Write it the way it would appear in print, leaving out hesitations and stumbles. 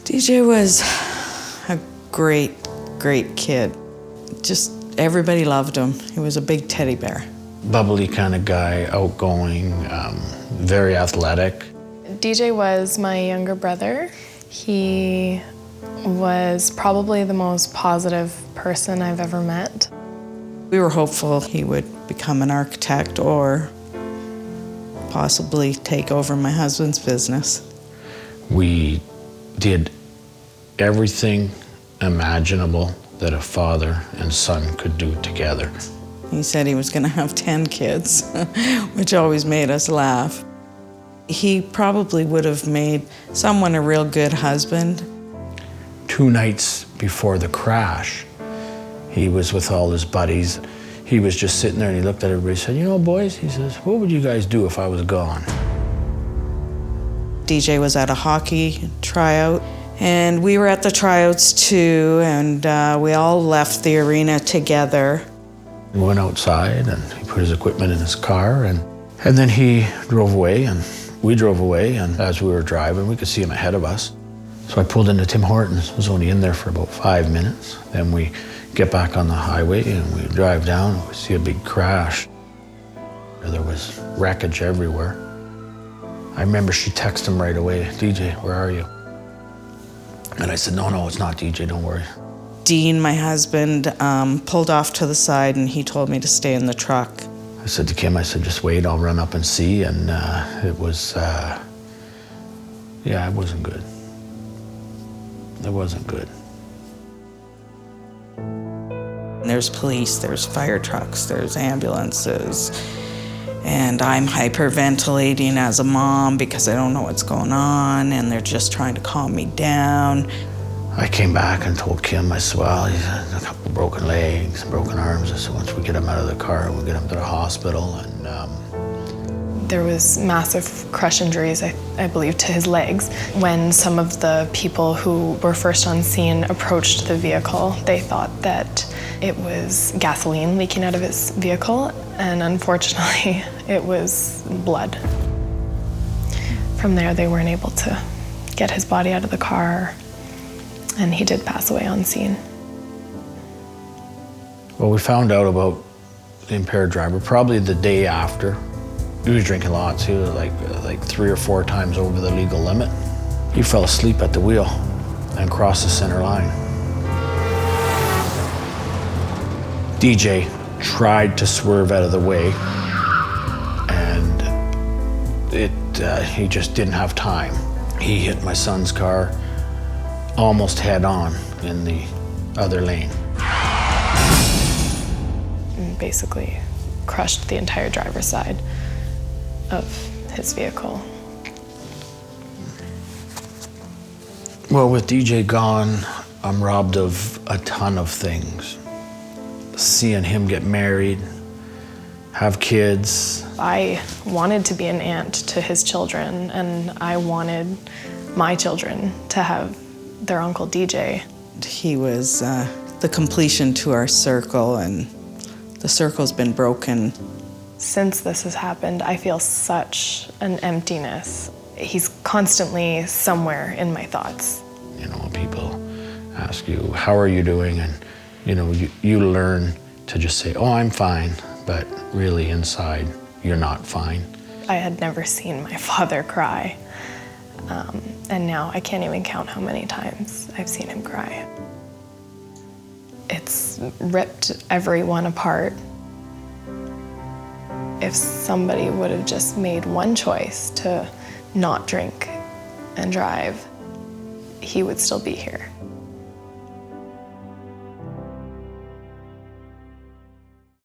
DJ was a great, great kid. Just everybody loved him. He was a big teddy bear. Bubbly kind of guy, outgoing, very athletic. DJ was my younger brother. He was probably the most positive person I've ever met. We were hopeful he would become an architect or possibly take over my husband's business. We did everything imaginable that a father and son could do together. He said he was going to have 10 kids, which always made us laugh. He probably would have made someone a real good husband. 2 nights before the crash, he was with all his buddies. He was just sitting there and he looked at everybody and said, "You know, boys," he says, "what would you guys do if I was gone?" DJ was at a hockey tryout, and we were at the tryouts too, and we all left the arena together. We went outside and he put his equipment in his car, and then he drove away and we drove away, and as we were driving, we could see him ahead of us. So I pulled into Tim Hortons, was only in there for about 5 minutes. Then we get back on the highway and we drive down and we see a big crash. There was wreckage everywhere. I remember she texted him right away, "DJ, where are you?" And I said, no, it's not DJ, don't worry. Dean, my husband, pulled off to the side and he told me to stay in the truck. I said to Kim, I said, "Just wait, I'll run up and see." And it was, yeah, it wasn't good. It wasn't good. There's police, there's fire trucks, there's ambulances, and I'm hyperventilating as a mom because I don't know what's going on, and they're just trying to calm me down. I came back and told Kim, I said, "Well, he's had a couple broken legs, broken arms." I said, "Once we get him out of the car, we'll get him to the hospital." And There was massive crush injuries, I believe, to his legs. When some of the people who were first on scene approached the vehicle, they thought that it was gasoline leaking out of his vehicle, and unfortunately, it was blood. From there, they weren't able to get his body out of the car, and he did pass away on scene. well, we found out about the impaired driver probably the day after. He was drinking lots. He was like 3 or 4 times over the legal limit. He fell asleep at the wheel and crossed the center line. DJ tried to swerve out of the way, and he just didn't have time. He hit my son's car almost head on in the other lane. And basically crushed the entire driver's side of his vehicle. Well, with DJ gone, I'm robbed of a ton of things. Seeing him get married, have kids. I wanted to be an aunt to his children, and I wanted my children to have their Uncle DJ. He was the completion to our circle, and the circle's been broken. Since this has happened, I feel such an emptiness. He's constantly somewhere in my thoughts. You know, people ask you, "How are you doing?" And you know, you learn to just say, "Oh, I'm fine," but really inside, you're not fine. I had never seen my father cry, and now I can't even count how many times I've seen him cry. It's ripped everyone apart. If somebody would have just made one choice to not drink and drive, he would still be here.